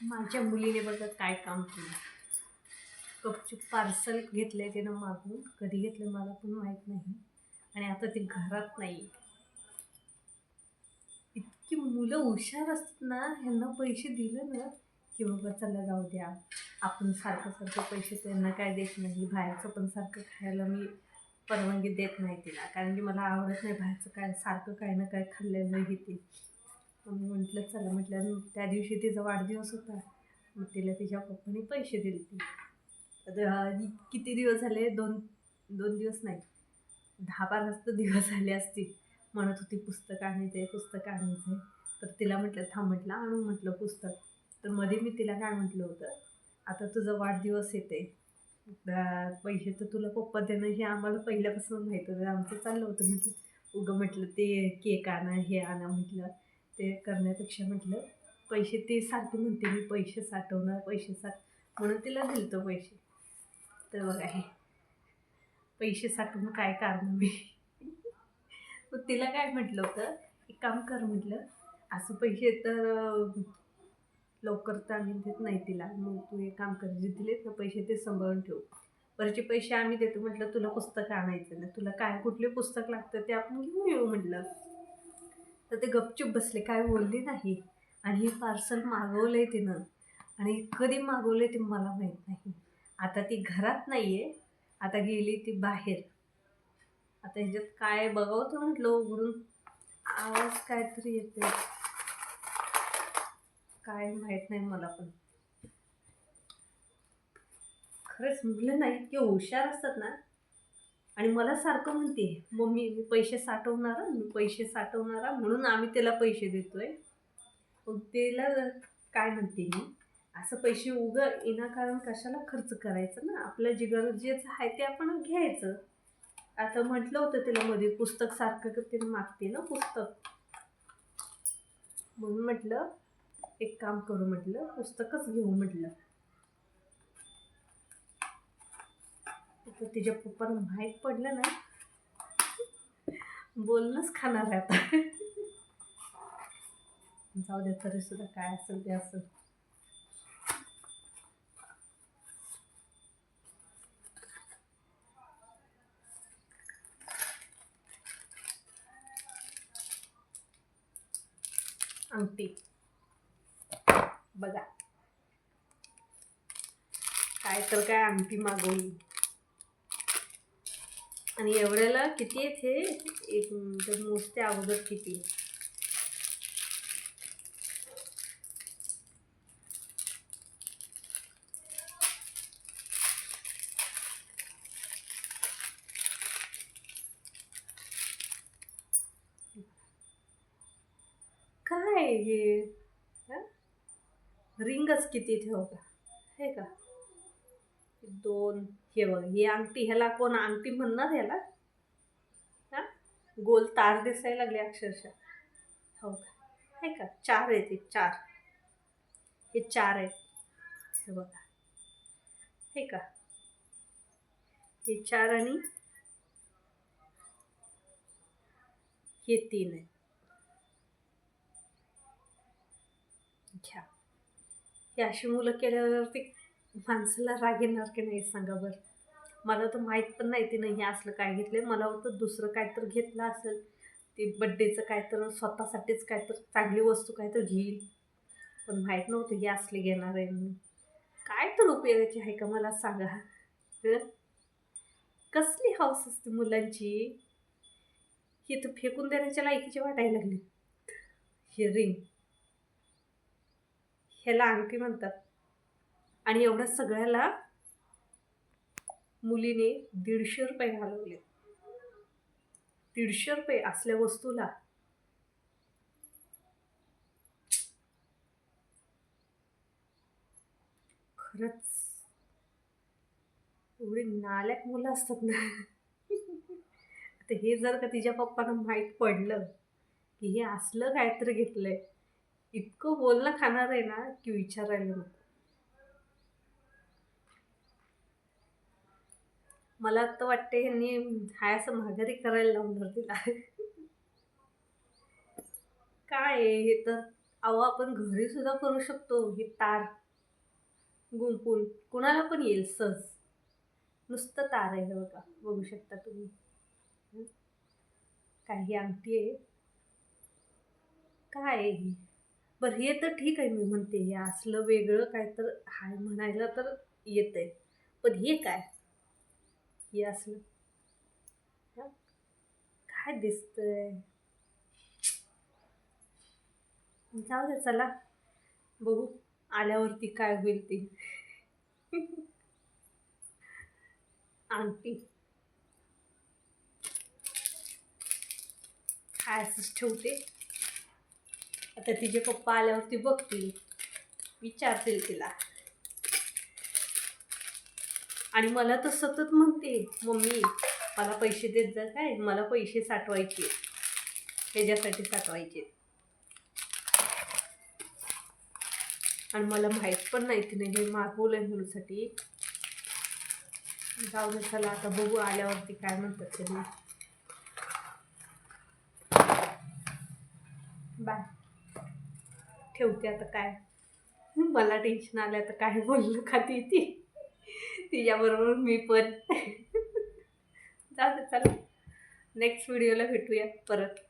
माझ्या मुलीने बघा काय काम केलं. गपचूप पार्सल घेतलंय तिनं मागून. कधी घेतलं मला पण माहीत नाही. आणि आता ती घरात नाही. इतकी मुलं हुशार असतात ना, ह्यांना पैसे दिले ना की बाबा चला जाऊ द्या, आपण सारखं सारखं पैसे त्यांना काय देत नाही. बाहेरचं पण सारखं खायला मी परवानगी देत नाही तिला, कारण की मला आवडत नाही बाहेरचं काय सारखं काय ना काय खाल्लेलं घेते. मग मी म्हटलं चला, म्हटलं त्या दिवशी तिचा वाढदिवस होता, मग तिला तिच्या पप्पाने पैसे दिले ती. आता किती दिवस झाले, दोन दोन दिवस नाही, 10-12 दिवस झाले असतील. म्हणत होती पुस्तक आणायचं आहे, पुस्तक आणायचं आहे. तर तिला म्हटलं थांब, म्हटलं आणू म्हटलं पुस्तक. तर मध्ये मी तिला काय म्हटलं होतं, आता तुझा वाढदिवस येते, पैसे तर तुला पप्पा देणं हे आम्हाला पहिल्यापासून माहीत होतं. आमचं चाललं होतं म्हटलं उगं म्हटलं ते केक आणा हे आणा, म्हटलं ते करण्यापेक्षा म्हटलं पैसे, ते सारखे म्हणते मी पैसे साठवणार पैसे म्हणून तिला दिलं तो पैसे. तर बघा हे पैसे साठवून काय कारण मी. मग तिला काय म्हटलं होतं, एक काम कर म्हटलं, असं पैसे तर लवकर तर आम्ही देत नाही तिला, मग तू एक काम कर, जे दिलेत ना पैसे ते सांभाळून ठेव, वरचे पैसे आम्ही देतो. म्हटलं तुला पुस्तक आणायचं ना, तुला काय कुठले पुस्तक लागतं ते आपण घेऊन येऊ म्हटलं. तर ते गपचूप बसले, काय बोलले नाही. आणि हे पार्सल मागवलंय तिनं, आणि कधी मागवलंय ते मला माहीत नाही. आता ती घरात नाही आहे, आता गेली ती बाहेर. आता ह्याच्यात काय बघावं तर म्हटलं उघडून, आवाज काहीतरी येते, काय माहीत नाही मला पण. खरंच मुलं ना इतके हुशार असतात ना. आणि मला सारखं म्हणते, मम्मी मी पैसे साठवणारा, मी पैसे साठवणारा, म्हणून आम्ही त्याला पैसे देतोय. मग त्याला काय म्हणते मी, असं पैसे विनाकारण कशाला खर्च करायचं ना, आपल्या जे गरजेचं आहे ते आपण घ्यायचं. आता म्हटलं होतं तिला मध्ये, पुस्तक सारखं तिला मागते ना पुस्तक, म्हणून म्हटलं एक काम करू, म्हटलं पुस्तकच घेऊ म्हटलं. तर तिच्या पप्पाला माहीत पडलं ना, बोलणंच खाणार आहे आता. जाऊ दे, तरी सुद्धा काय असेल ते असेल. अंगठी बघा, काय तर काय अंगठी मागवली. आणि एवढ्याला किती आहेत हे, एक मोजते अगोदर किती. काय हे, रिंगच किती ठेव का, हे का 2. हे बघ, ही अंगठी, ह्याला कोण अंगठी म्हणणार ह्याला, हा गोल तार दिसायला लागले अक्षरशः, हो का, हे का 4 आहेत, हे 4, हे 4 आहेत, हे बघा, हे का, हे 4 आणि हे 3 आहे. घ्या, हे अशी मुलं केल्यावरती माणसाला राग येणार की नाही सांगा बरं. मला तर माहीत पण नाही तिनं हे असलं काय घेतलं. मला वाटतं दुसरं काय तर घेतलं असेल, ते बड्डेचं काय तर स्वतःसाठीच काय तर चांगली वस्तू काय तर घेईल, पण माहीत नव्हतं हे असले घेणार आहे म्हणून. काय तर उपयोगाची आहे का मला सांगा. कसली हौस असते मुलांची, ही तर फेकून देण्याच्या लायकीची वाटायला लागली. हे रिंग, ह्याला अंगठी म्हणतात. आणि एवढ्या सगळ्याला मुलीने 150 रुपये घालवले. 150 रुपये असल्या वस्तूला. खरंच एवढी नालायक मुलं असतात ना. आता हे जर का तिच्या पप्पांना माहीत पडलं की हे असलं काहीतरी घेतलंय, इतकं बोलणं खाणार आहे ना की विचारायला नको. मला तर वाटते ह्यांनी हाय असं माघारी करायला लावणार तिला. काय हे तर अहो आपण घरी सुद्धा करू शकतो. हे तार गुंफून कुणाला पण येईल सहज. नुसतं तार आहे हे बघा. बघू शकता तुम्ही. हं. काय ही अंगठी आहे? काय आहे ही? बरं हे तर ठीक आहे मी म्हणते हे असलं वेगळं काय तर हाय म्हणायला तर येतंय. पण हे काय? हे असलं हं, काय दिसतंय? जाऊ दे चला बघू आल्यावरती काय होईल ते. अंगठी काय असंच ठेवते. आता तिचे पप्पा आल्यावरती बघतील, विचारतील तिला आणि मला तर सतत म्हणते, "मम्मी मला पैसे देत जा काय, मला पैसे साठवायचे, ह्याच्यासाठी साठवायचे." आणि मला माहीत पण नाही तिने हे मागवलंय म्हणूसाठी. जाऊ दे चला आता बघू आल्यावरती काय म्हणतात ते. बाय. ठेवते आता काय. मला टेन्शन आलं आता काय बोललं का ती तिच्याबरोबर मी पण. जाऊ दे चला. नेक्स्ट व्हिडिओला भेटूया परत.